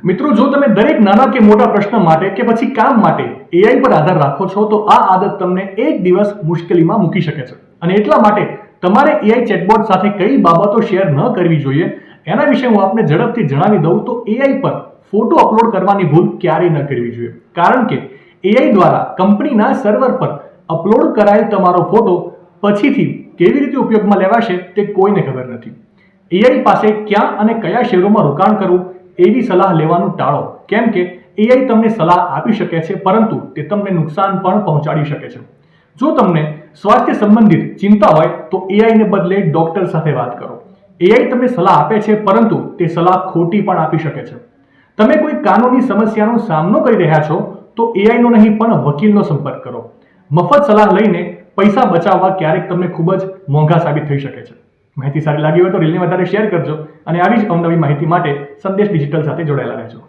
મિત્રો, જો તમે દરેક નાના કે મોટા પ્રશ્ન માટે કે પછી કામ માટે એઆઈ પર આધાર રાખો છો તો આ આદત તમને એક દિવસ મુશ્કેલીમાં મૂકી શકે છે. અને એટલા માટે તમારે એઆઈ ચેટબોટ સાથે કઈ બાબતો શેર ન કરવી જોઈએ એના વિશે હું આપને ઝડપથી જણાવી દઉં તો એઆઈ પર ફોટો અપલોડ કરવાની ભૂલ ક્યારેય ન કરવી જોઈએ. કારણ કે એઆઈ દ્વારા કંપનીના સર્વર પર અપલોડ કરાયેલ તમારો ફોટો પછીથી કેવી રીતે ઉપયોગમાં લેવાશે તે કોઈને ખબર નથી. એઆઈ પાસે ક્યાં અને કયા શેરોમાં રોકાણ કરવું એવી સલાહ લેવાનું ટાળો, કેમ કે એઆઈ તમને સલાહ આપી શકે છે પરંતુ તે તમને નુકસાન પણ પહોંચાડી શકે છે. જો તમને સ્વાસ્થ્ય સંબંધિત ચિંતા હોય તો એઆઈને બદલે ડોક્ટર સાથે વાત કરો. એઆઈ તમને સલાહ આપે છે પરંતુ તે સલાહ ખોટી પણ આપી શકે છે. તમે કોઈ કાનૂની સમસ્યાનો સામનો કરી રહ્યા છો તો એઆઈનો નહીં પણ વકીલનો સંપર્ક કરો. મફત સલાહ લઈને પૈસા બચાવવા ક્યારેક તમને ખૂબ જ મોંઘા સાબિત થઈ શકે છે. માહિતી સારી લાગી હોય તો રીલને વધારે શેર કરજો અને આવી જ અવનવી માહિતી માટે સંદેશ ડિજિટલ સાથે જોડાયેલા રહેજો.